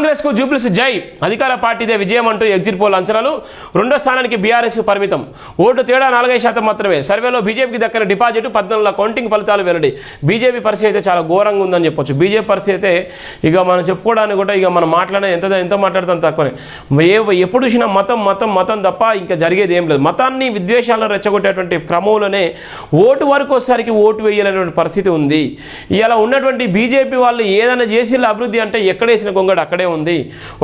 కాంగ్రెస్కు జూబ్లీస్ జై, అధికార పార్టీదే విజయం అంటూ ఎగ్జిట్ పోల్ అంచనాలు. రెండో స్థానానికి బీఆర్ఎస్కు పరిమితం, ఓటు తేడా 45% మాత్రమే. సర్వేలో బీజేపీకి దక్కిన డిపాజిట్ 14 కౌంటింగ్ ఫలితాలు వెల్లడి. బీజేపీ పరిస్థితి అయితే చాలా ఘోరంగా ఉందని చెప్పొచ్చు. బీజేపీ పరిస్థితి అయితే ఇక మనం చెప్పుకోవడానికి కూడా ఇక మనం మాట్లాడే ఎంత మాట్లాడతాం తక్కువనే. ఎప్పుడు చూసినా మతం మతం మతం తప్ప ఇంకా జరిగేది ఏం లేదు. మతాన్ని విద్వేషాలను రెచ్చగొట్టేటువంటి క్రమంలోనే ఓటు వరకు వచ్చేసరికి ఓటు వేయాలనేటువంటి పరిస్థితి ఉంది. ఇలా ఉన్నటువంటి బీజేపీ వాళ్ళు ఏదైనా చేసి అభివృద్ధి అంటే ఎక్కడేసిన గొంగడు అక్కడే ఉంది.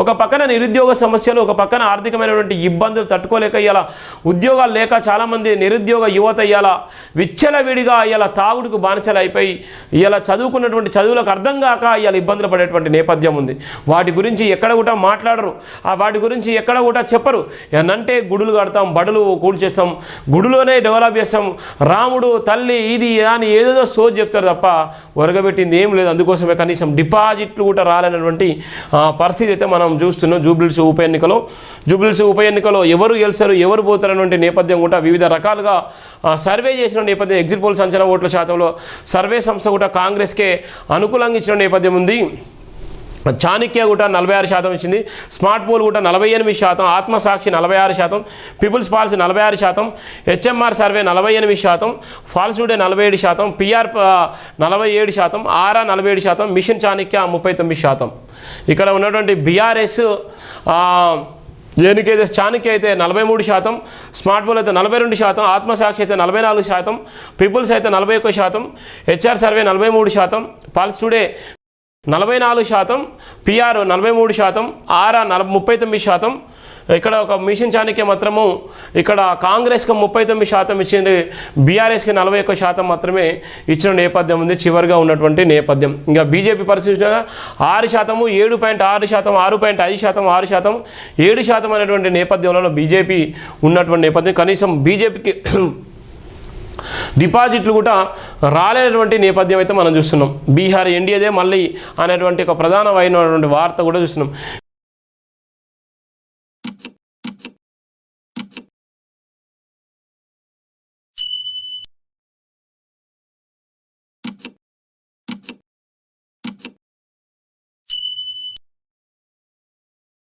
ఒక పక్కన నిరుద్యోగ సమస్యలు, ఒక పక్కన ఆర్థికమైనటువంటి ఇబ్బందులు తట్టుకోలేక ఇలా ఉద్యోగాలు లేక చాలామంది నిరుద్యోగ యువత ఇలా విచ్చలవిడిగా ఇలా తాగుడుకు బానిసలు అయిపోయి ఇలా చదువుకున్నటువంటి చదువులకు అర్థం కాక ఇలా ఇబ్బందులు పడేటువంటి నేపథ్యం ఉంది. వాటి గురించి ఎక్కడ కూడా మాట్లాడరు, వాటి గురించి ఎక్కడ కూడా చెప్పరు. ఏనంటే గుడులు కడతాం, బడులు కూల్చేస్తాం, గుడిలోనే డెవలప్ చేస్తాం, రాముడు తల్లి ఇది అని ఏదేదో సోజ్ చెప్తారు తప్ప ఒరగబెట్టింది ఏం లేదు. అందుకోసమే కనీసం డిపాజిట్లు కూడా రాలేనటువంటి పరిస్థితి అయితే మనం చూస్తున్నాం. జూబ్లీహిల్స్ ఉప ఎన్నికలో ఎవరు గెలుస్తారు, ఎవరు పోతారనేటువంటి నేపథ్యం కూడా వివిధ రకాలుగా సర్వే చేసిన నేపథ్యం. ఎగ్జిట్ పోల్స్ అంచనా ఓట్ల శాతంలో సర్వే సంస్థ కూడా కాంగ్రెస్కే అనుకూలంగా ఇచ్చిన నేపథ్యం ఉంది. చాణక్య కూడా 46% ఇచ్చింది, స్మార్ట్ పోల్ కూడా 48%, Atmasakshi 46%, peoples pulse 46%, HMR survey 48%, polls today 47%, PR 47%, ఆర్ఆ 47%, మిషన్ చాణక్య 39%. ఇక్కడ ఉన్నటువంటి బీఆర్ఎస్ దేనికైతే చాణక్య అయితే 43%, స్మార్ట్ పోల్ అయితే 42%, ఆత్మసాక్షి అయితే 44%, పీపుల్స్ అయితే 41%, HR survey 43%, polls today 44%, PR 43%, ఆర్ఆ 39%. ఇక్కడ ఒక మిషన్ చాణక్య మాత్రము ఇక్కడ కాంగ్రెస్కి 39% ఇచ్చింది, బీఆర్ఎస్కి 41% మాత్రమే ఇచ్చిన నేపథ్యం ఉంది చివరిగా ఉన్నటువంటి నేపథ్యం. ఇంకా బీజేపీ పరిస్థితి 6%, 7.6%, 6.5%, 6%, 7% అనేటువంటి నేపథ్యంలో బీజేపీ ఉన్నటువంటి నేపథ్యం. కనీసం బీజేపీకి డిపాజిట్లు కూడా రాలేనటువంటి నేపథ్యం అయితే మనం చూస్తున్నాం. బీహార్ ఎన్డీఏదే మళ్ళీ అనేటువంటి ఒక ప్రధానమైనటువంటి వార్త కూడా చూస్తున్నాం.